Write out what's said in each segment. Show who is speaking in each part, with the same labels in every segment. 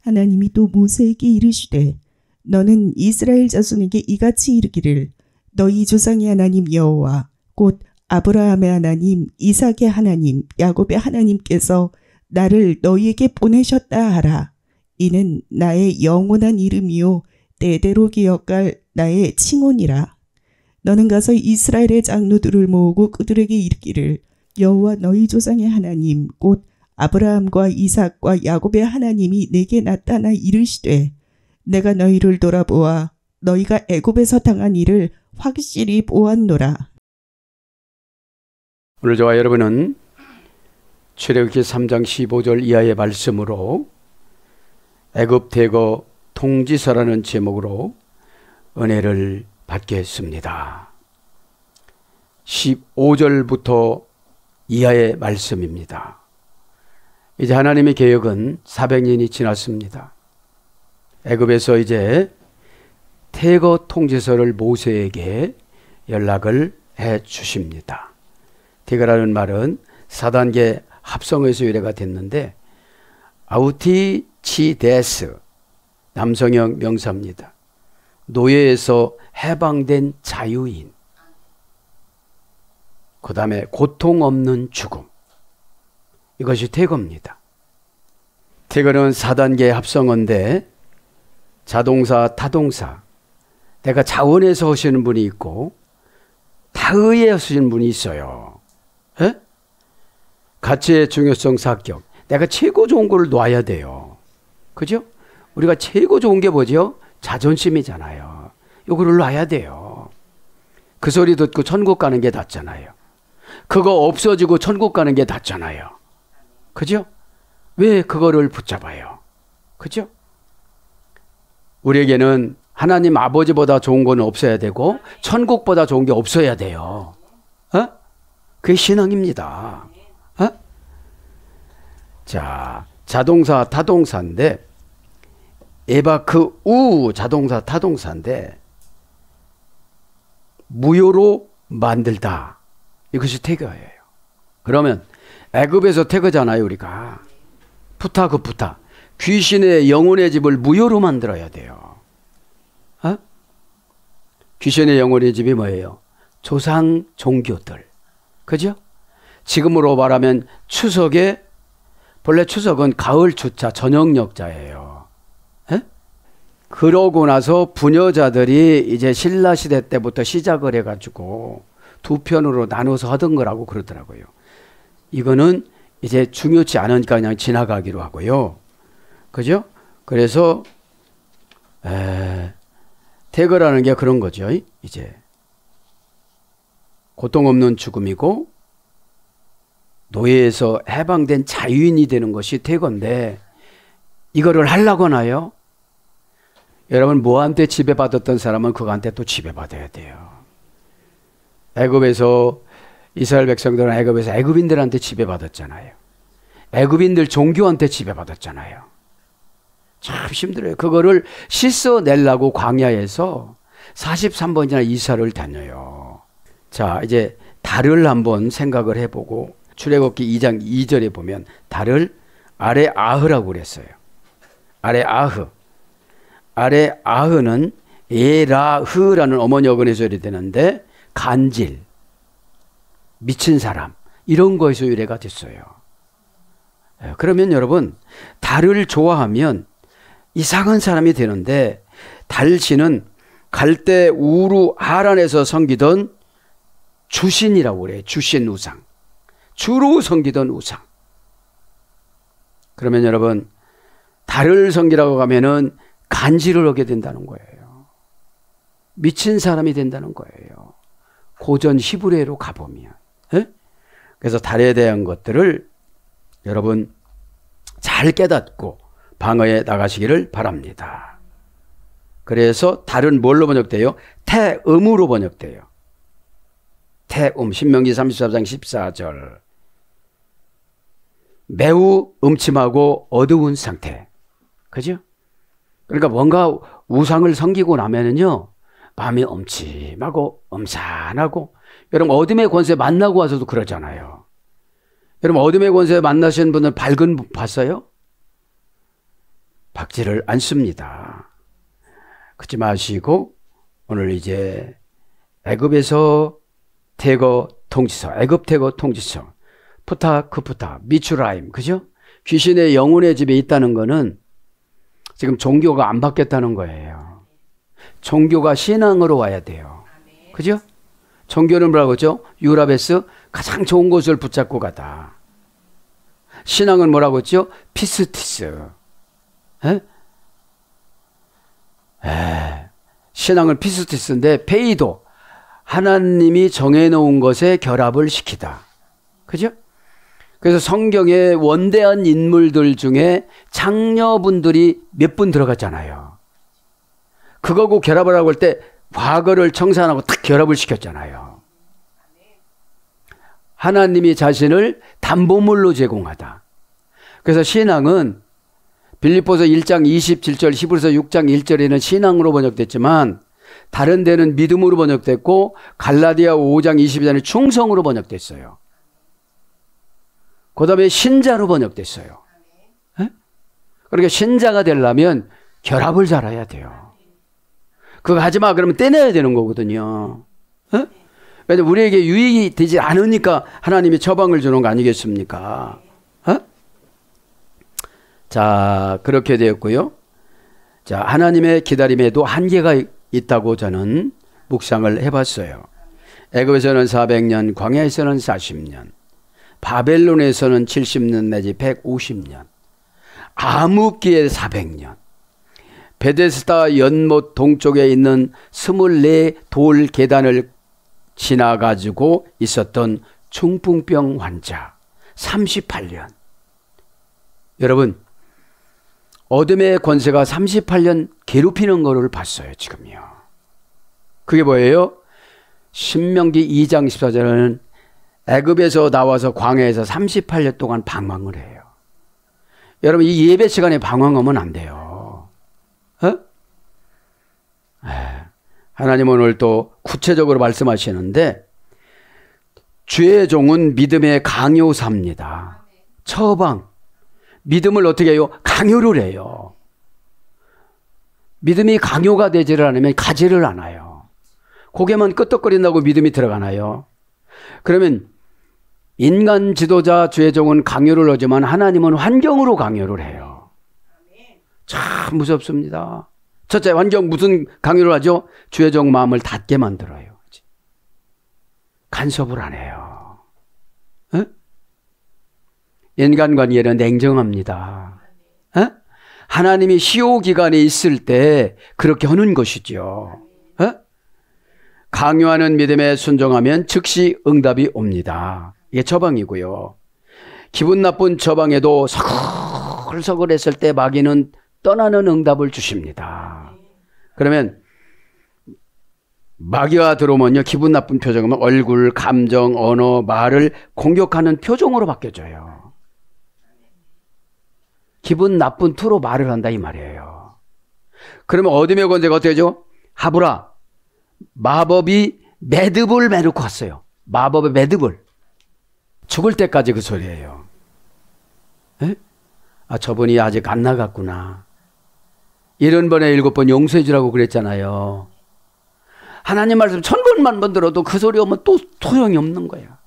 Speaker 1: 하나님이 또 모세에게 이르시되 너는 이스라엘 자손에게 이같이 이르기를 너희 조상의 하나님 여호와 곧 아브라함의 하나님, 이삭의 하나님, 야곱의 하나님께서 나를 너희에게 보내셨다 하라. 이는 나의 영원한 이름이요 대대로 기억할 나의 칭혼이라. 너는 가서 이스라엘의 장로들을 모으고 그들에게 이르기를 여호와 너희 조상의 하나님 곧 아브라함과 이삭과 야곱의 하나님이 내게 나타나 이르시되 내가 너희를 돌아보아 너희가 애굽에서 당한 일을 확실히 보았노라.
Speaker 2: 오늘 저와 여러분은 출애굽기 3장 15절 이하의 말씀으로 애굽 대거 통지서라는 제목으로 은혜를 받겠습니다. 15절부터 이하의 말씀입니다. 이제 하나님의 계획은 400년이 지났습니다. 애굽에서 이제 대거 통지서를 모세에게 연락을 해 주십니다. 대거라는 말은 4단계 합성에서 유래가 됐는데 아우티치데스 남성형 명사입니다. 노예에서 해방된 자유인, 그 다음에 고통 없는 죽음, 이것이 태거입니다. 태거는 4단계 합성어인데 자동사, 타동사, 내가 자원해서 하시는 분이 있고 타의에 하시는 분이 있어요. 에? 가치의 중요성 사격, 내가 최고 좋은 걸 놔야 돼요. 그죠? 우리가 최고 좋은 게 뭐죠? 자존심이잖아요. 요거를 놔야 돼요. 그 소리 듣고 천국 가는 게 낫잖아요. 그거 없어지고 천국 가는 게 낫잖아요. 그죠? 왜 그거를 붙잡아요? 그죠? 우리에게는 하나님 아버지보다 좋은 건 없어야 되고 천국보다 좋은 게 없어야 돼요. 어? 그게 신앙입니다. 어? 자, 자동사, 타동사인데 에바크 우 자동사, 타동사인데 무효로 만들다. 이것이 태거예요. 그러면 애굽에서 태거잖아요, 우리가. 푸타 그 푸타. 귀신의 영혼의 집을 무효로 만들어야 돼요. 어? 귀신의 영혼의 집이 뭐예요? 조상 종교들. 그죠? 지금으로 말하면 추석에, 본래 추석은 가을 주자, 저녁역자예요. 에? 그러고 나서 부녀자들이 이제 신라시대 때부터 시작을 해가지고 두 편으로 나눠서 하던 거라고 그러더라고요. 이거는 이제 중요치 않으니까 그냥 지나가기로 하고요. 그죠? 그래서 태거라는 게 그런 거죠. 이제 고통 없는 죽음이고 노예에서 해방된 자유인이 되는 것이 태거인데 이거를 하려고나요? 여러분 모한테 지배받았던 사람은 그한테 또 지배받아야 돼요. 애굽에서 이스라엘 백성들은 애굽에서 애굽인들한테 지배받았잖아요. 애굽인들 종교한테 지배받았잖아요. 참 힘들어요. 그거를 씻어내려고 광야에서 43번이나 이사를 다녀요. 자, 이제 달을 한번 생각을 해보고 출애굽기 2장 2절에 보면 달을 아레 아흐라고 그랬어요. 아레 아흐. 아레 아흐는 에라흐라는 어머니 어근에서 유래되는데 간질, 미친 사람, 이런 거에서 유래가 됐어요. 그러면 여러분 달을 좋아하면 이상한 사람이 되는데 달신은 갈대 우루 하란에서 섬기던 주신이라고 그래요. 주신 우상. 주로 섬기던 우상. 그러면 여러분 달을 섬기라고 가면은 간지를 하게 된다는 거예요. 미친 사람이 된다는 거예요. 고전 히브리어로 가보면. 에? 그래서 달에 대한 것들을 여러분 잘 깨닫고 방어해 나가시기를 바랍니다. 그래서 달은 뭘로 번역돼요? 태음으로 번역돼요. 태음, 신명기 34장 14절. 매우 음침하고 어두운 상태. 그죠? 그러니까 뭔가 우상을 섬기고 나면은요, 밤이 음침하고 음산하고, 여러분 어둠의 권세 만나고 와서도 그러잖아요. 여러분 어둠의 권세 만나신 분들 밝은 분 봤어요? 박지를 않습니다. 그러지 마시고 오늘 이제 애굽에서 태거 통치서, 애굽 태거 통치서, 푸타, 미추라임, 그죠? 귀신의 영혼의 집에 있다는 거는 지금 종교가 안 바뀌었다는 거예요. 종교가 신앙으로 와야 돼요. 그죠? 종교는 뭐라고 하죠? 유라베스, 가장 좋은 곳을 붙잡고 가다. 신앙은 뭐라고 했죠? 피스티스. 신앙은 피스티스인데 페이도, 하나님이 정해놓은 것에 결합을 시키다. 그죠? 그래서 성경에 원대한 인물들 중에 장녀분들이 몇 분 들어갔잖아요. 그거하고 결합을 하고 할 때 과거를 청산하고 딱 결합을 시켰잖아요. 하나님이 자신을 담보물로 제공하다. 그래서 신앙은 빌립보서 1장 27절, 히브리서 6장 1절에는 신앙으로 번역됐지만 다른 데는 믿음으로 번역됐고 갈라디아 5장 22절에는 충성으로 번역됐어요. 그 다음에 신자로 번역됐어요. 그러니까 신자가 되려면 결합을 잘해야 돼요. 그거 하지 마 그러면 떼내야 되는 거거든요. 왜냐면 우리에게 유익이 되지 않으니까 하나님이 처방을 주는 거 아니겠습니까? 자, 그렇게 되었고요. 자, 하나님의 기다림에도 한계가 있다고 저는 묵상을 해봤어요. 애굽에서는 400년, 광야에서는 40년, 바벨론에서는 70년 내지 150년, 암흑기에 400년, 베데스다 연못 동쪽에 있는 24 돌 계단을 지나가지고 있었던 중풍병 환자 38년. 여러분, 어둠의 권세가 38년 괴롭히는 거를 봤어요, 지금요. 그게 뭐예요? 신명기 2장 14절에는 애굽에서 나와서 광야에서 38년 동안 방황을 해요. 여러분, 이 예배 시간에 방황하면 안 돼요. 하나님 오늘 또 구체적으로 말씀하시는데 주의 종은 믿음의 강요사입니다. 처방. 믿음을 어떻게 해요? 강요를 해요. 믿음이 강요가 되지를 않으면 가지를 않아요. 고개만 끄덕거린다고 믿음이 들어가나요? 그러면 인간 지도자 주의 종은 강요를 하지만 하나님은 환경으로 강요를 해요. 참 무섭습니다. 첫째, 환경 무슨 강요를 하죠? 주의 종 마음을 닫게 만들어요. 간섭을 안 해요. 인간관계는 냉정합니다. 하나님이 시효 기간에 있을 때 그렇게 하는 것이죠. 강요하는 믿음에 순종하면 즉시 응답이 옵니다. 이게 처방이고요. 기분 나쁜 처방에도 서글서글했을 때 마귀는 떠나는 응답을 주십니다. 그러면 마귀가 들어오면요, 기분 나쁜 표정은 얼굴, 감정, 언어, 말을 공격하는 표정으로 바뀌어져요. 기분 나쁜 투로 말을 한다 이 말이에요. 그러면 어둠의 권세가 어떻게 하죠? 하브라, 마법이 매듭을 매놓고 왔어요. 마법의 매듭을. 죽을 때까지 그 소리예요. 에? 아, 저분이 아직 안 나갔구나. 70번에 7번 용서해 주라고 그랬잖아요. 하나님 말씀 1000번만 들어도 그 소리 오면 또 소용이 없는 거야.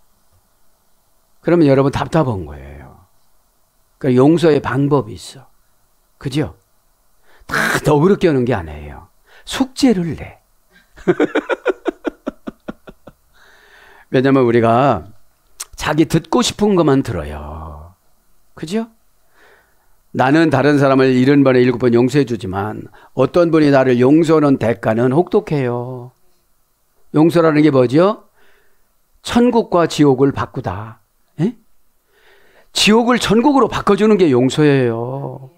Speaker 2: 그러면 여러분 답답한 거예요. 그러니까 용서의 방법이 있어. 그죠? 다 너그럽게 하는 게 아니에요. 숙제를 내. 왜냐면 우리가 자기 듣고 싶은 것만 들어요. 그죠? 나는 다른 사람을 70번에 7번 용서해 주지만 어떤 분이 나를 용서하는 대가는 혹독해요. 용서라는 게 뭐죠? 천국과 지옥을 바꾸다. 에? 지옥을 천국으로 바꿔주는 게 용서예요.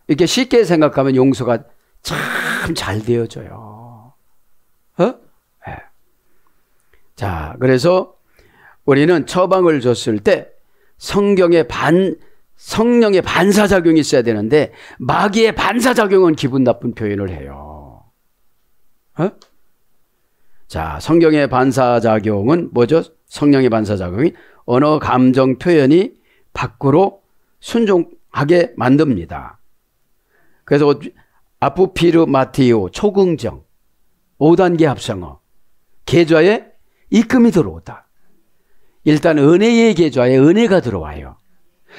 Speaker 2: 이렇게 쉽게 생각하면 용서가 참 잘 되어져요. 네. 자, 그래서 우리는 처방을 줬을 때 성령의 반사작용이 있어야 되는데 마귀의 반사작용은 기분 나쁜 표현을 해요. 자, 성경의 반사작용은 뭐죠? 성령의 반사작용이 언어, 감정, 표현이 밖으로 순종하게 만듭니다. 그래서 아푸피르 마티오 초긍정 5단계 합성어 계좌에 입금이 들어오다. 일단 은혜의 계좌에 은혜가 들어와요.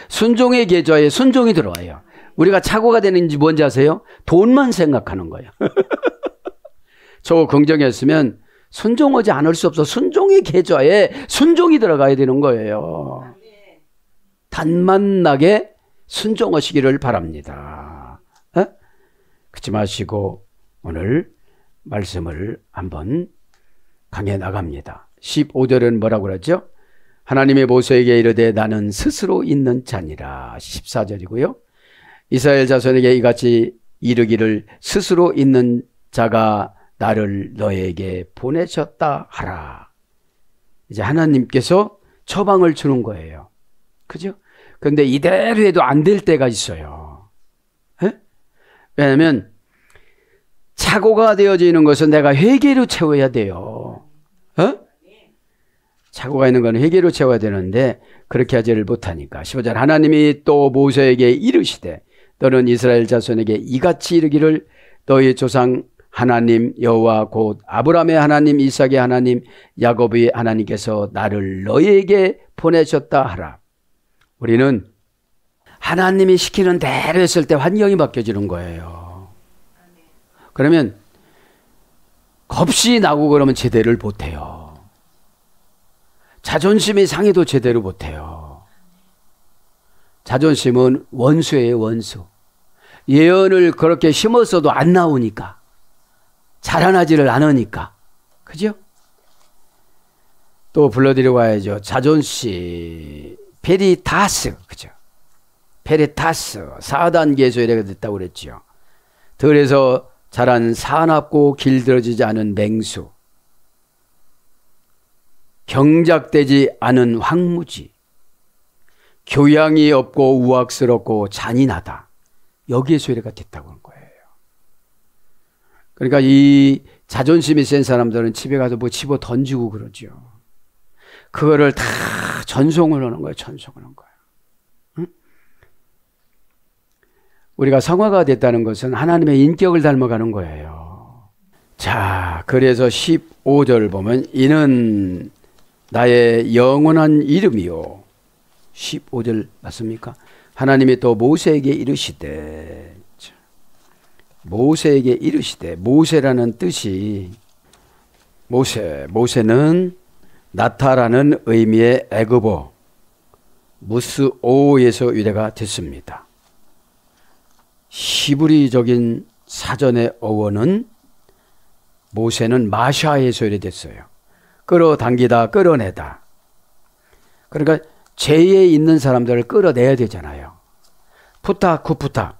Speaker 2: 순종의 계좌에 순종이 들어와요. 우리가 착오가 되는지 뭔지 아세요? 돈만 생각하는 거예요. 저거 긍정했으면 순종하지 않을 수 없어. 순종의 계좌에 순종이 들어가야 되는 거예요. 단만나게 순종하시기를 바랍니다. 그렇지 마시고 오늘 말씀을 한번 강해 나갑니다. 15절은 뭐라고 그러죠? 하나님의 모세에게 이르되 나는 스스로 있는 자니라. 14절이고요. 이스라엘 자손에게 이같이 이르기를 스스로 있는 자가 나를 너에게 보내셨다 하라. 이제 하나님께서 처방을 주는 거예요. 그죠? 그런데 이대로 해도 안 될 때가 있어요. 에? 왜냐하면 착오가 되어지는 것은 내가 회개로 채워야 돼요. 착오가 있는 것은 회개로 채워야 되는데 그렇게 하지를 못하니까. 15절 하나님이 또 모세에게 이르시되 너는 이스라엘 자손에게 이같이 이르기를 너희 조상 하나님 여호와 곧 아브라함의 하나님 이삭의 하나님 야곱의 하나님께서 나를 너희에게 보내셨다 하라. 우리는 하나님이 시키는 대로 했을 때 환경이 바뀌어지는 거예요. 그러면 겁이 나고 그러면 제대를 못해요. 자존심이 상해도 제대로 못해요. 자존심은 원수예요, 원수. 예언을 그렇게 심었어도 안 나오니까. 자라나지를 않으니까. 그죠? 또 불러드리고 와야죠. 자존심, 페리타스. 그죠? 페리타스. 4단계에서 이래가 됐다고 그랬죠. 들에서 자란 사납고 길들어지지 않은 맹수. 경작되지 않은 황무지. 교양이 없고 우악스럽고 잔인하다. 여기에서 이래가 됐다고 하는 거예요. 그러니까 이 자존심이 센 사람들은 집에 가서 뭐 집어 던지고 그러죠. 그거를 다 전송을 하는 거예요. 전송을 하는 거예요. 응? 우리가 성화가 됐다는 것은 하나님의 인격을 닮아가는 거예요. 자, 그래서 15절 보면 이는 나의 영원한 이름이요. 15절 맞습니까? 하나님이 또 모세에게 이르시되, 모세에게 이르시되, 모세라는 뜻이 모세는 나타라는 의미의 애굽어 무스오에서 유래가 됐습니다. 히브리적인 사전의 어원은 모세는 마샤에서 유래됐어요. 끌어당기다, 끌어내다. 그러니까 죄에 있는 사람들을 끌어내야 되잖아요. 푸타, 쿠푸타.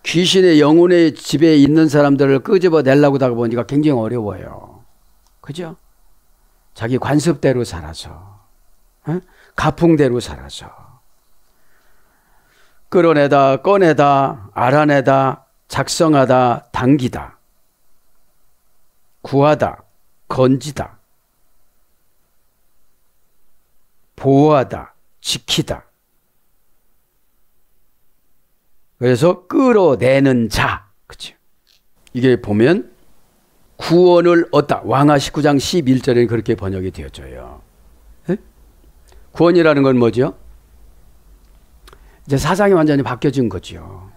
Speaker 2: 귀신의 영혼의 집에 있는 사람들을 끄집어내려고 하다 보니까 굉장히 어려워요. 그죠? 자기 관습대로 살아서, 가풍대로 살아서. 끌어내다, 꺼내다, 알아내다, 작성하다, 당기다, 구하다, 건지다, 보호하다, 지키다. 그래서 끌어내는 자. 그렇죠? 이게 보면 구원을 얻다. 왕하 19장 11절에 그렇게 번역이 되어져요. 에? 구원이라는 건 뭐죠? 이제 사상이 완전히 바뀌어진 거죠.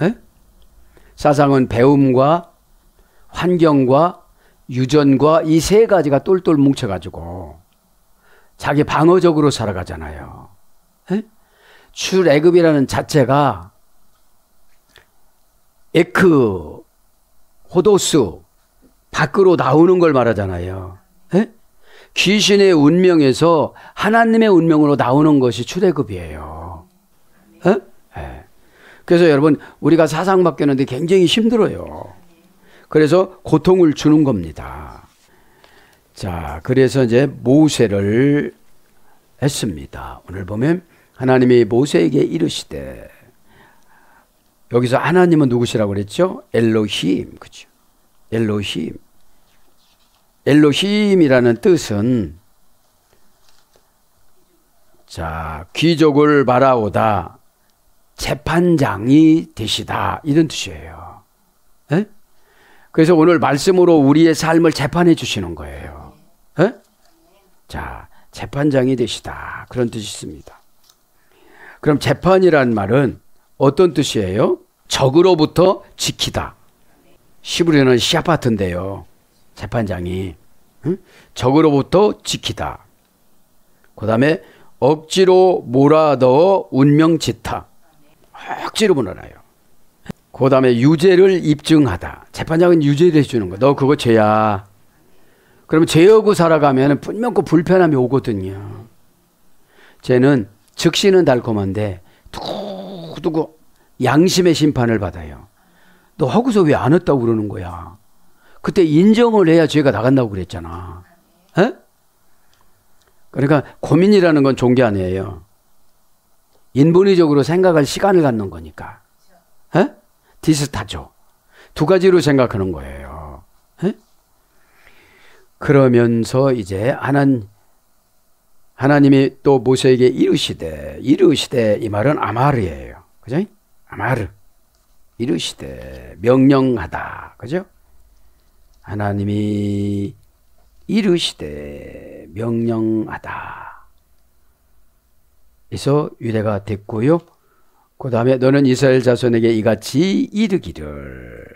Speaker 2: 에? 사상은 배움과 환경과 유전과 이 세 가지가 똘똘 뭉쳐가지고 자기 방어적으로 살아가잖아요. 에? 출애굽이라는 자체가 에크, 호도스, 밖으로 나오는 걸 말하잖아요. 에? 귀신의 운명에서 하나님의 운명으로 나오는 것이 출애굽이에요. 에? 에. 그래서 여러분 우리가 사상 바뀌는데 굉장히 힘들어요. 그래서 고통을 주는 겁니다. 자, 그래서 이제 모세를 했습니다. 오늘 보면 하나님이 모세에게 이르시되, 여기서 하나님은 누구시라고 그랬죠? 엘로힘. 그죠? 엘로힘. 엘로힘이라는 뜻은, 자, 귀족을 바라오다, 재판장이 되시다 이런 뜻이에요. 에? 그래서 오늘 말씀으로 우리의 삶을 재판해 주시는 거예요. 에? 자, 재판장이 되시다 그런 뜻이 있습니다. 그럼 재판이란 말은 어떤 뜻이에요? 적으로부터 지키다. 히브리어는 시아파트인데요. 재판장이 적으로부터 지키다. 그 다음에 억지로 몰아넣어 운명짓다. 억지로 몰아넣어요. 그 다음에 유죄를 입증하다. 재판장은 유죄를 해주는 거야. 너 그거 죄야. 그러면 죄하고 살아가면 분명 그 불편함이 오거든요. 죄는 즉시는 달콤한데 두고두고 양심의 심판을 받아요. 너 하고서 왜 안 했다고 그러는 거야. 그때 인정을 해야 죄가 나간다고 그랬잖아. 에? 그러니까 고민이라는 건 종교 아니에요. 인본의적으로 생각할 시간을 갖는 거니까. 에? 디스타죠. 두 가지로 생각하는 거예요. 에? 그러면서 이제 하나님이 또 모세에게 이르시되 이 말은 아마르예요. 그죠? 아마르. 이르시되 명령하다. 그죠? 하나님이 이르시되 명령하다. 그래서 유대가 됐고요. 그 다음에 너는 이스라엘 자손에게 이같이 이르기를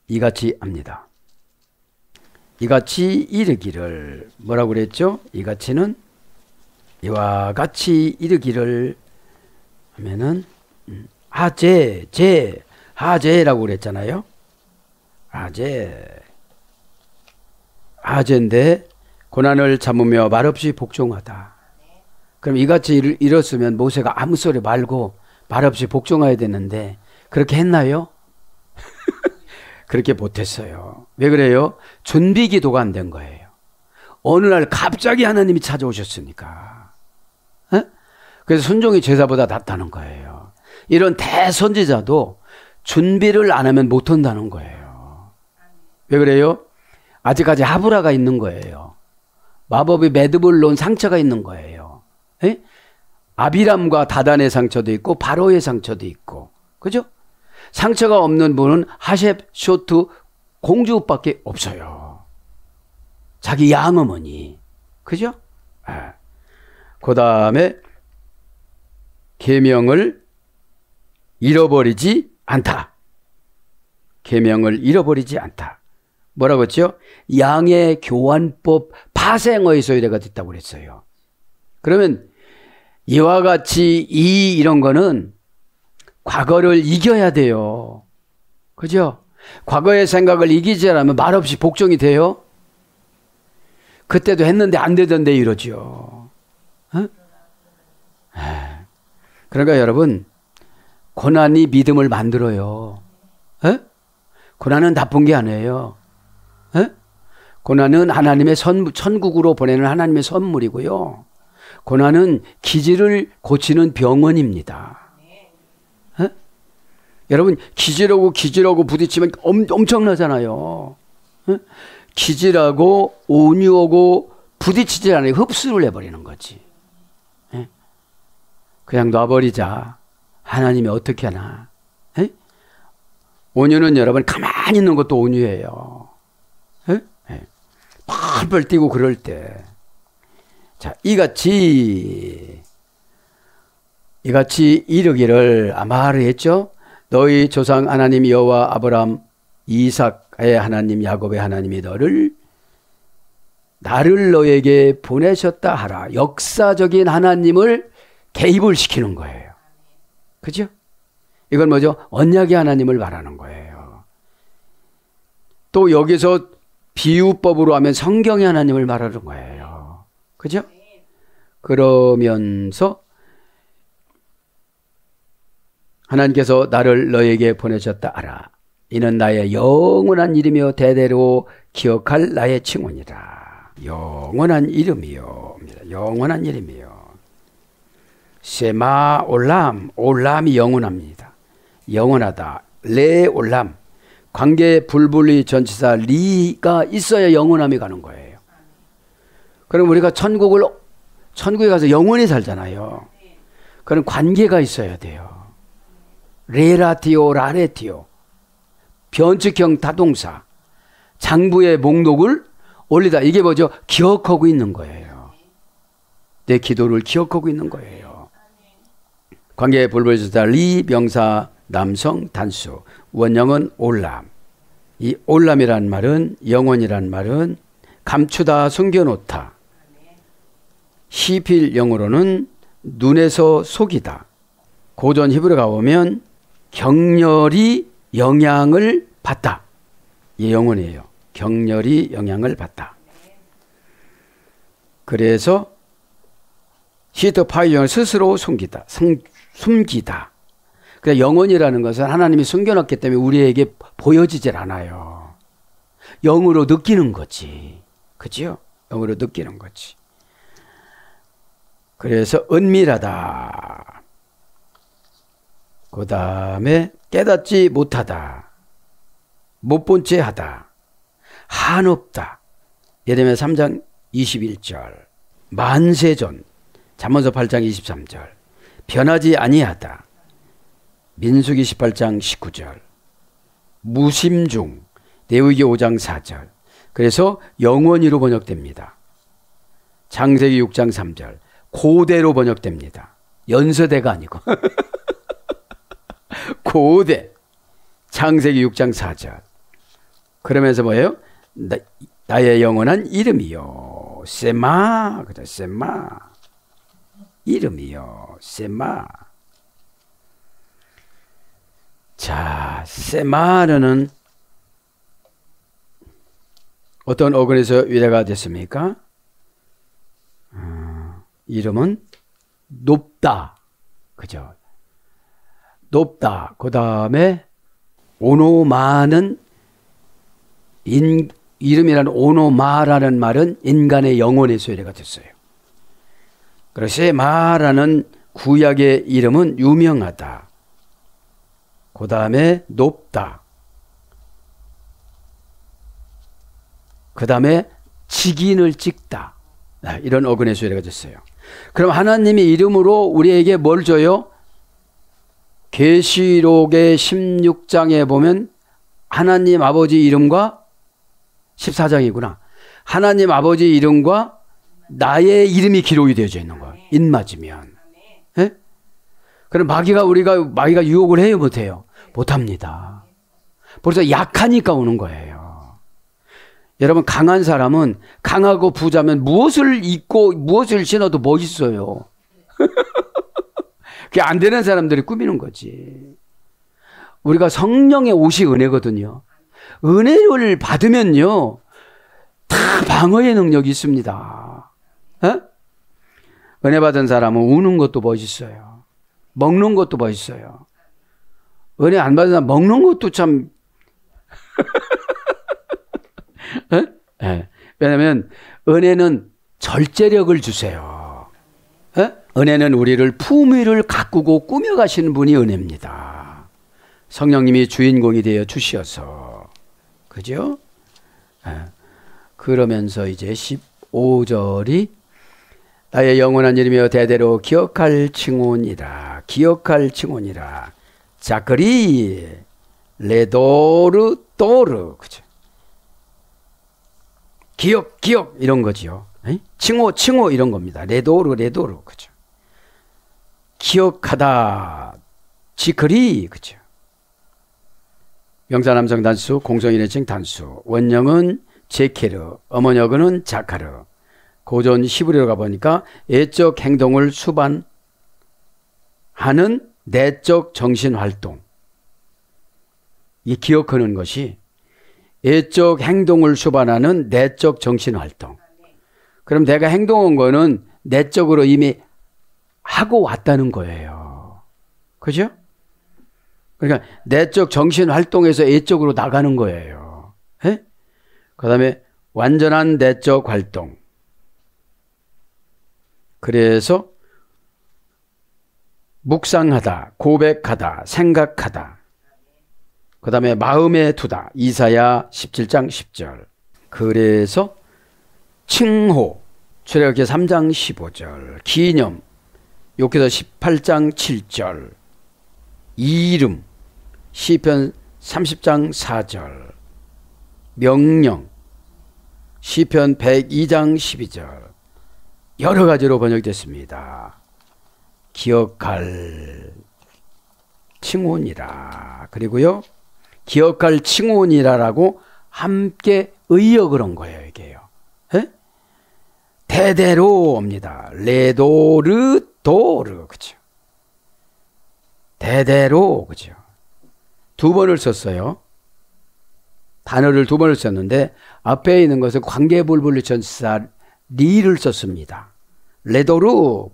Speaker 2: 이같이 합니다. 이같이 이르기를 뭐라고 그랬죠? 이같이는 이와 같이 이르기를 하면은 하제라고 그랬잖아요. 하제인데 고난을 참으며 말없이 복종하다. 그럼 이같이 이뤘으면 모세가 아무 소리 말고 말없이 복종해야 되는데 그렇게 했나요? 그렇게 못했어요. 왜 그래요? 준비 기도가 안 된 거예요. 어느 날 갑자기 하나님이 찾아오셨으니까. 에? 그래서 순종이 제사보다 낫다는 거예요. 이런 대선지자도 준비를 안 하면 못한다는 거예요. 왜 그래요? 아직까지 하브라가 있는 거예요. 마법이 매듭을 놓은 상처가 있는 거예요. 에? 아비람과 다단의 상처도 있고 바로의 상처도 있고, 그죠? 상처가 없는 분은 하셉 쇼트 공주밖에 없어요. 자기 양어머니, 그죠? 그 다음에 계명을 잃어버리지 않다. 계명을 잃어버리지 않다. 뭐라고 했죠? 양의 교환법 파생어의 소유대가 됐다고 그랬어요. 그러면 이와 같이 이런 거는 과거를 이겨야 돼요. 그죠? 과거의 생각을 이기지 않으면 말없이 복종이 돼요? 그때도 했는데 안 되던데 이러죠. 어? 그러니까 여러분, 고난이 믿음을 만들어요. 에? 고난은 나쁜 게 아니에요. 에? 고난은 하나님의 천국으로 보내는 하나님의 선물이고요. 고난은 기질을 고치는 병원입니다. 에? 여러분, 기질하고 부딪히면 엄청나잖아요. 에? 기질하고 온유하고 부딪히지 않아요. 흡수를 해버리는 거지. 에? 그냥 놔버리자. 하나님이 어떻게 하나. 에? 온유는 여러분 가만히 있는 것도 온유예요. 에? 에. 펄펄 뛰고 그럴 때. 자, 이같이 이르기를 아마르 했죠. 너희 조상 하나님 여호와 아브라함 이삭의 하나님 야곱의 하나님이 나를 너에게 보내셨다 하라. 역사적인 하나님을 개입을 시키는 거예요. 그죠? 이건 뭐죠? 언약의 하나님을 말하는 거예요. 또 여기서 비유법으로 하면 성경의 하나님을 말하는 거예요. 그죠? 그러면서 하나님께서 나를 너에게 보내셨다 알아. 이는 나의 영원한 이름이요 대대로 기억할 나의 칭언이라. 영원한 이름이요. 영원한 이름이요. 세마 올람. 올람이 영원합니다. 영원하다. 레 올람. 관계 불분리 전치사 리가 있어야 영원함이 가는 거예요. 그럼 우리가 천국을 천국에 가서 영원히 살잖아요. 그런 관계가 있어야 돼요. 레라티오, 라레티오. 변칙형 타동사. 장부의 목록을 올리다. 이게 뭐죠? 기억하고 있는 거예요. 내 기도를 기억하고 있는 거예요. 관계의 볼볼조사 리 명사 남성 단수. 원형은 올람. 이 올람이란 말은 영원이란 말은 감추다 숨겨놓다. 시필 영어로는 눈에서 속이다. 고전 히브리 가보면 격렬히 영향을 받다. 이 영혼이에요. 격렬히 영향을 받다. 그래서 시트 파이영을 스스로 숨기다. 숨기다. 그러니까 영혼이라는 것은 하나님이 숨겨놨기 때문에 우리에게 보여지질 않아요. 영으로 느끼는 거지. 그죠? 영으로 느끼는 거지. 그래서 은밀하다. 그 다음에 깨닫지 못하다. 못 본 채 하다. 한없다. 예레미야 3장 21절. 만세전. 잠언서 8장 23절. 변하지 아니하다. 민수기 18장 19절. 무심중. 레위기 5장 4절. 그래서 영원히로 번역됩니다. 창세기 6장 3절. 고대로 번역됩니다. 연서대가 아니고 고대. 창세기 6장 4절. 그러면서 뭐예요? 나의 영원한 이름이요 세마. 그죠? 세마. 이름이요 세마. 자, 세마르는 어떤 어근에서 유래가 됐습니까? 이름은 높다. 그죠? 높다. 그 다음에 오노마는 이름이라는 오노마라는 말은 인간의 영혼에서 유래가 됐어요. 그래서 세마라는 구약의 이름은 유명하다. 그 다음에 높다. 그 다음에 직인을 찍다. 이런 어근에서 유래가 됐어요. 그럼 하나님의 이름으로 우리에게 뭘 줘요? 계시록의 16장에 보면 하나님 아버지 이름과 14장이구나. 하나님 아버지 이름과 나의 이름이 기록이 되어져 있는 거예요. 입맞으면. 예? 그럼 마귀가 유혹을 해요, 못해요? 못합니다. 벌써 약하니까 오는 거예요. 여러분, 강한 사람은 강하고 부자면 무엇을 입고 무엇을 신어도 멋있어요. 그게 안 되는 사람들이 꾸미는 거지. 우리가 성령의 옷이 은혜거든요. 은혜를 받으면요, 다 방어의 능력이 있습니다. 에? 은혜 받은 사람은 우는 것도 멋있어요. 먹는 것도 멋있어요. 은혜 안 받은 사람 먹는 것도 참 네. 왜냐하면 은혜는 절제력을 주세요. 네? 은혜는 우리를 품위를 가꾸고 꾸며가시는 분이 은혜입니다. 성령님이 주인공이 되어 주셔서. 그죠? 네. 그러면서 이제 15절이 나의 영원한 이름이여 대대로 기억할 칭혼이라. 기억할 칭혼이라. 자크리 레도르 또르. 그죠? 기억 이런 거지요. 에? 칭호 이런 겁니다. 레도르 그죠? 기억하다. 지크리. 그죠? 명사 남성 단수, 공성일회칭 단수. 원형은 제케르, 어머니어근은 자카르. 고전 히브리어로 가보니까 애적 행동을 수반하는 내적 정신활동. 이 기억하는 것이 애적 행동을 수반하는 내적 정신활동. 그럼 내가 행동한 거는 내적으로 이미 하고 왔다는 거예요. 그죠? 그러니까 내적 정신활동에서 애적으로 나가는 거예요. 예? 그 다음에 완전한 내적 활동. 그래서 묵상하다, 고백하다, 생각하다. 그 다음에 마음에 두다. 이사야 17장 10절. 그래서 칭호, 출애굽기 3장 15절, 기념 욥기서 18장 7절, 이름 시편 30장 4절, 명령 시편 102장 12절 여러 가지로 번역됐습니다. 기억할 칭혼이라. 그리고요, 기억할 칭혼이라라고 함께 의역을 한 거예요, 이게요. 에? 대대로 옵니다. 레도르 도르, 그죠? 대대로, 그죠? 두 번을 썼어요. 단어를 두 번을 썼는데 앞에 있는 것은 관계불분리 전치사 리를 썼습니다. 레도르,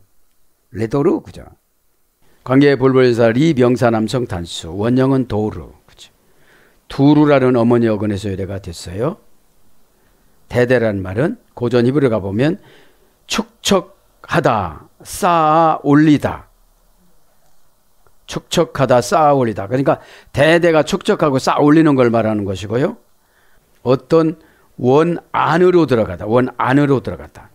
Speaker 2: 그죠? 관계불분리 전치사 리 명사 남성 단수, 원형은 도르, 그죠? 두루라는 어머니 어근에서 유래가 됐어요. 대대라는 말은 고전 히브리어 가보면 축척하다, 쌓아 올리다. 축척하다, 쌓아 올리다. 그러니까 대대가 축적하고 쌓아 올리는 걸 말하는 것이고요. 어떤 원 안으로 들어가다, 원 안으로 들어가다.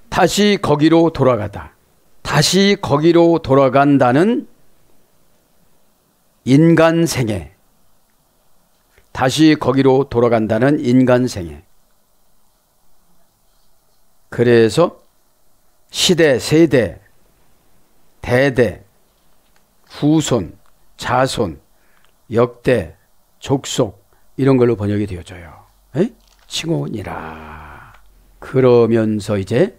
Speaker 2: 다시 거기로 돌아가다. 다시 거기로 돌아간다는 인간생애. 다시 거기로 돌아간다는 인간생애. 그래서 시대, 세대, 대대, 후손, 자손, 역대, 족속 이런 걸로 번역이 되어져요. 칭혼이라. 그러면서 이제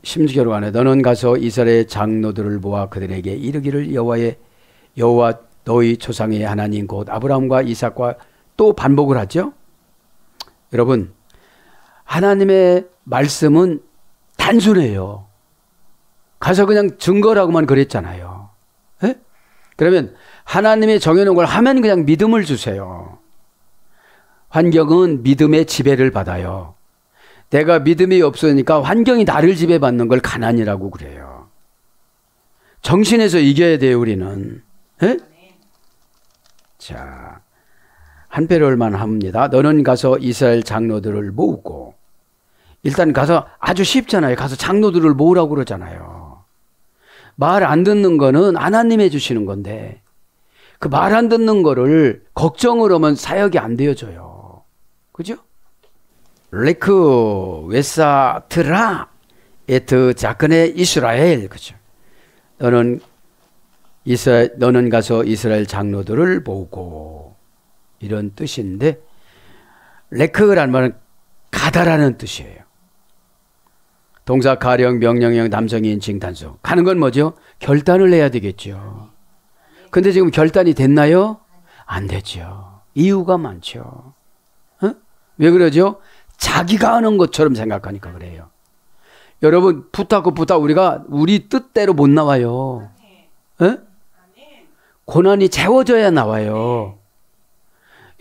Speaker 2: 10절로 안에 너는 가서 이스라엘 장로들을 모아 그들에게 이르기를 여호와 너희 조상의 하나님 곧 아브라함과 이삭과 또 반복을 하죠. 여러분, 하나님의 말씀은 단순해요. 가서 그냥 증거라고만 그랬잖아요. 에? 그러면 하나님이 정해놓은 걸 하면 그냥 믿음을 주세요. 환경은 믿음의 지배를 받아요. 내가 믿음이 없으니까 환경이 나를 지배받는 걸 가난이라고 그래요. 정신에서 이겨야 돼요, 우리는. 에? 자, 한 페롤만 합니다. 너는 가서 이스라엘 장로들을 모으고, 일단 가서 아주 쉽잖아요. 가서 장로들을 모으라고 그러잖아요. 말 안 듣는 거는 하나님 해주시는 건데 그 말 안 듣는 거를 걱정을 하면 사역이 안 되어져요. 그죠? 레크 웨사트라 에트 자크네 이스라엘. 그죠? 너는 가서 이스라엘 장로들을 모으고, 이런 뜻인데, 레크라는 말은 가다라는 뜻이에요. 동사 가령, 명령형, 남성인, 징단수. 가는 건 뭐죠? 결단을 해야 되겠죠. 근데 지금 결단이 됐나요? 안 됐죠. 이유가 많죠. 왜 그러죠? 자기가 하는 것처럼 생각하니까 그래요. 여러분, 우리가 우리 뜻대로 못 나와요. 고난이 채워져야 나와요.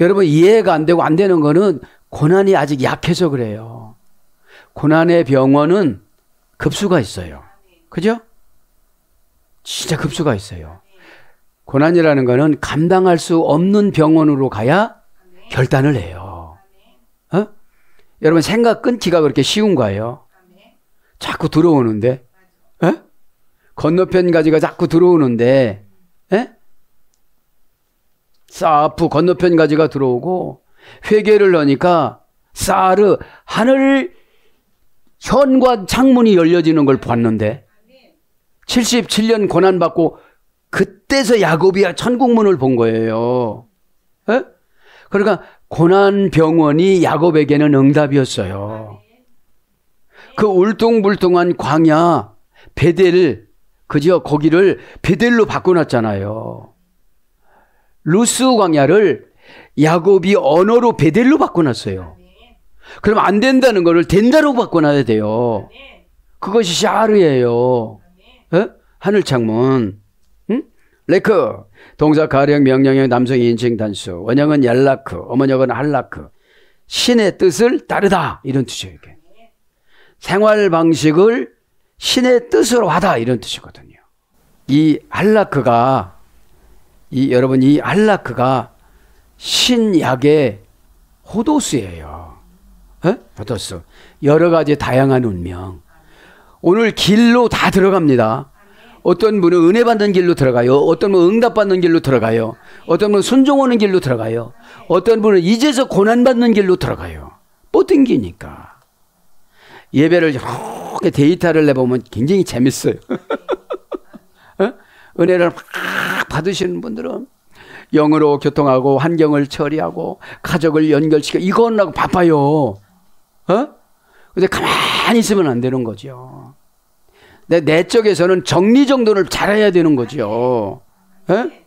Speaker 2: 여러분, 이해가 안 되고 안 되는 거는 고난이 아직 약해서 그래요. 고난의 병원은 급수가 있어요. 그죠? 진짜 급수가 있어요. 고난이라는 거는 감당할 수 없는 병원으로 가야 결단을 해요. 여러분, 생각 끊기가 그렇게 쉬운 거예요. 자꾸 들어오는데, 건너편 가지가 자꾸 들어오는데, 사프 건너편 가지가 들어오고, 회개를 하니까 사르 하늘 현관 창문이 열려지는 걸 봤는데, 77년 고난받고 그때서 야곱이 천국문을 본 거예요. 그러니까 고난 병원이 야곱에게는 응답이었어요. 그 울퉁불퉁한 광야 베델, 그죠? 거기를 베델로 바꿔놨잖아요. 루스 광야를 야곱이 언어로 베델로 바꿔놨어요. 그럼 안 된다는 거를 된다로 바꿔놔야 돼요. 그것이 샤르예요. 하늘 창문. 레크, 동사 가령, 명령형, 남성의 인칭 단수, 원형은 얄라크, 어머니어는 할라크. 신의 뜻을 따르다, 이런 뜻이에요. 이게. 생활 방식을 신의 뜻으로 하다, 이런 뜻이거든요. 이 할라크가, 여러분, 이 할라크가 신약의 호도수예요. 호도수. 여러 가지 다양한 운명. 오늘 길로 다 들어갑니다. 어떤 분은 은혜 받는 길로 들어가요. 어떤 분은 응답 받는 길로 들어가요. 어떤 분은 순종하는 길로 들어가요. 어떤 분은 이제서 고난 받는 길로 들어가요. 못 땡기니까. 예배를 이렇게 데이터를 내보면 굉장히 재밌어요. 어? 은혜를 막 받으시는 분들은 영으로 교통하고 환경을 처리하고 가족을 연결시켜 이건 하고 바빠요. 어? 근데 가만히 있으면 안 되는 거죠. 내 쪽에서는 정리정돈을 잘해야 되는 거죠. 에?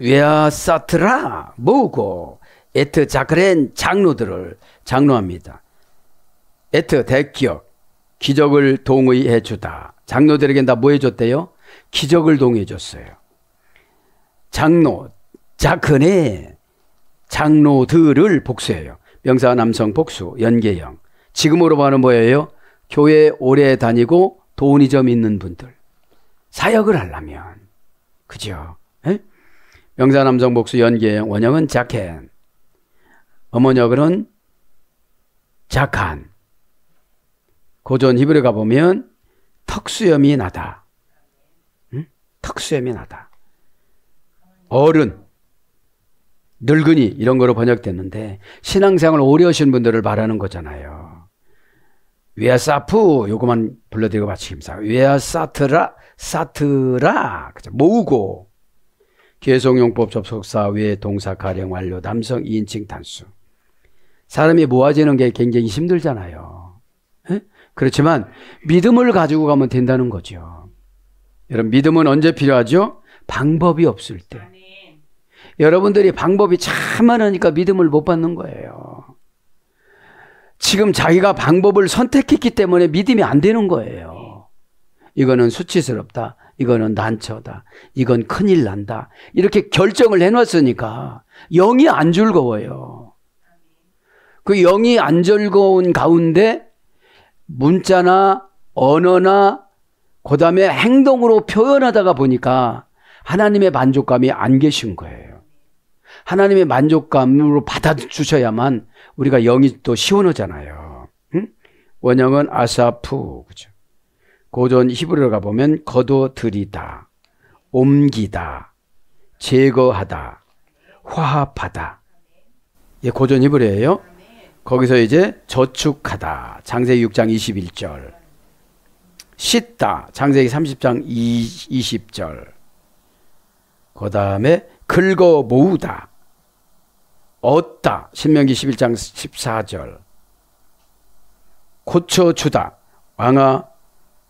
Speaker 2: 웨아사트라 모으고 에트 자크렌 장로들을 장로합니다. 에트 대기업 기적을 동의해 주다. 장로들에게 다 뭐 해줬대요? 기적을 동의해 줬어요. 장로 자크네 장로들을 복수해요. 명사 남성 복수 연계형. 지금으로 봐는 뭐예요? 교회 오래 다니고 돈이 좀 있는 분들. 사역을 하려면. 그죠? 에? 명사 남성 복수 연계형. 원형은 자켄. 어머니어는 자칸. 고전 히브리 가보면 턱수염이 나다. 응? 턱수염이 나다. 어른. 늙은이 이런 거로 번역됐는데 신앙생활 오래 하신 분들을 말하는 거잖아요. 웨아사프 요거만 불러드리고 마치겠습니다. 웨아사트라 사트라 그죠? 모으고 계속용법 접속사 외 동사 가령 완료 남성 2인칭 단수. 사람이 모아지는 게 굉장히 힘들잖아요. 에? 그렇지만 믿음을 가지고 가면 된다는 거죠. 여러분 믿음은 언제 필요하죠? 방법이 없을 때. 여러분들이 방법이 참 많으니까 믿음을 못 받는 거예요. 지금 자기가 방법을 선택했기 때문에 믿음이 안 되는 거예요. 이거는 수치스럽다. 이거는 난처다. 이건 큰일 난다. 이렇게 결정을 해놨으니까 영이 안 즐거워요. 그 영이 안 즐거운 가운데 문자나 언어나 그 다음에 행동으로 표현하다가 보니까 하나님의 만족감이 안 계신 거예요. 하나님의 만족감으로 받아주셔야만 우리가 영이 또 시원하잖아요. 응? 원형은 아사프, 그죠? 고전 히브리어 가보면 거둬들이다, 옮기다, 제거하다, 화합하다. 예, 고전 히브리어예요. 거기서 이제 저축하다. 창세기 6장 21절. 씻다. 창세기 30장 20절. 그 다음에 긁어 모으다. 얻다. 신명기 11장 14절. 고쳐주다. 왕하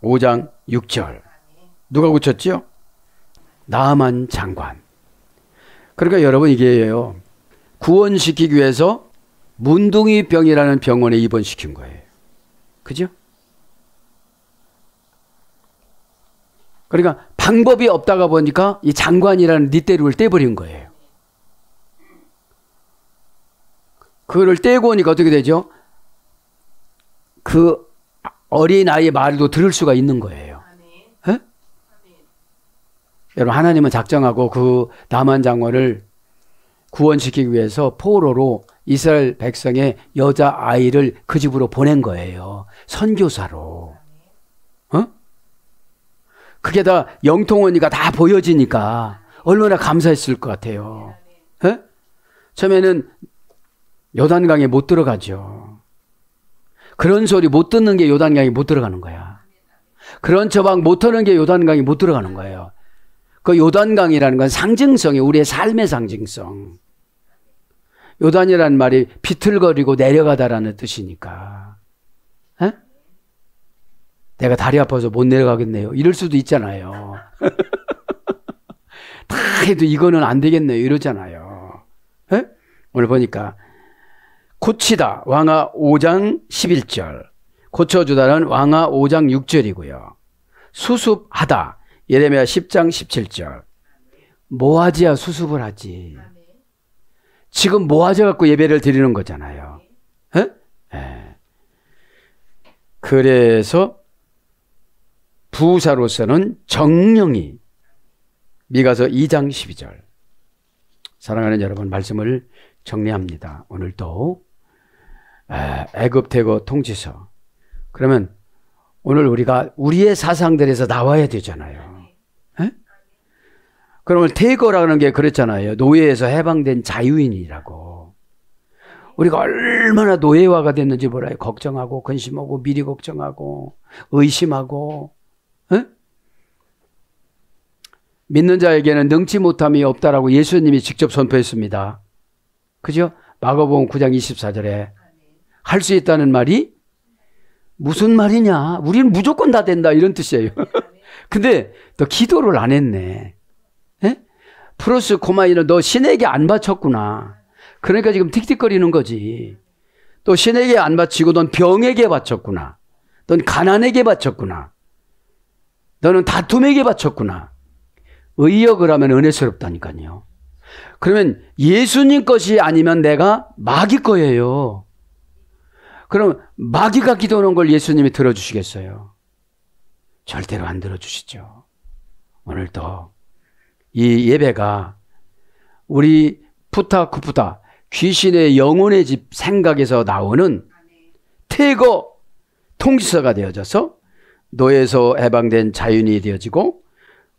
Speaker 2: 5장 6절. 누가 고쳤죠? 나만 장관. 그러니까 여러분 이게요. 구원시키기 위해서 문둥이 병이라는 병원에 입원시킨 거예요. 그죠? 그러니까 방법이 없다가 보니까 이 장관이라는 닛대루를 떼버린 거예요. 그거를 떼고 오니까 어떻게 되죠? 그 어린아이의 말도 들을 수가 있는 거예요. 에? 여러분 하나님은 작정하고 그 나만 장관을 구원시키기 위해서 포로로 이스라엘 백성의 여자아이를 그 집으로 보낸 거예요. 선교사로. 어? 그게 다 영통원이가 다 보여지니까 얼마나 감사했을 것 같아요. 에? 처음에는 요단강에 못 들어가죠. 그런 소리 못 듣는 게 요단강에 못 들어가는 거야. 그런 처방 못 하는 게 요단강에 못 들어가는 거예요. 그 요단강이라는 건 상징성이 우리의 삶의 상징성. 요단이라는 말이 비틀거리고 내려가다라는 뜻이니까. 에? 내가 다리 아파서 못 내려가겠네요. 이럴 수도 있잖아요. 다 해도 이거는 안 되겠네요. 이러잖아요. 에? 오늘 보니까 고치다. 왕하 5장 11절. 고쳐주다는 왕하 5장 6절이고요. 수습하다. 예레미야 10장 17절. 뭐 하지야 수습을 하지. 지금 뭐 하지 갖고 예배를 드리는 거잖아요. 에? 에. 그래서 부사로서는 정령이 미가서 2장 12절. 사랑하는 여러분 말씀을 정리합니다. 오늘도 애굽 태거 통치서. 그러면 오늘 우리가 우리의 사상들에서 나와야 되잖아요. 에? 그러면 태거라는 게 그랬잖아요. 노예에서 해방된 자유인이라고. 우리가 얼마나 노예화가 됐는지 몰라요. 걱정하고 근심하고 미리 걱정하고 의심하고. 에? 믿는 자에게는 능치 못함이 없다라고 예수님이 직접 선포했습니다. 그죠? 마가복음 9장 24절에 할 수 있다는 말이 무슨 말이냐? 우리는 무조건 다 된다 이런 뜻이에요. 근데 너 기도를 안 했네. 에? 프로스 코마이는 너 신에게 안 바쳤구나. 그러니까 지금 틱틱거리는 거지. 또 신에게 안 바치고 넌 병에게 바쳤구나. 넌 가난에게 바쳤구나. 너는 다툼에게 바쳤구나. 의역을 하면 은혜스럽다니까요. 그러면 예수님 것이 아니면 내가 마귀 거예요. 그럼 마귀가 기도하는 걸 예수님이 들어주시겠어요? 절대로 안 들어주시죠. 오늘도 이 예배가 우리 푸타 귀신의 영혼의 집 생각에서 나오는 태거 통치서가 되어져서 노예에서 해방된 자유인이 되어지고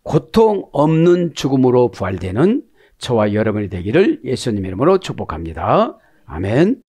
Speaker 2: 고통 없는 죽음으로 부활되는 저와 여러분이 되기를 예수님 이름으로 축복합니다. 아멘.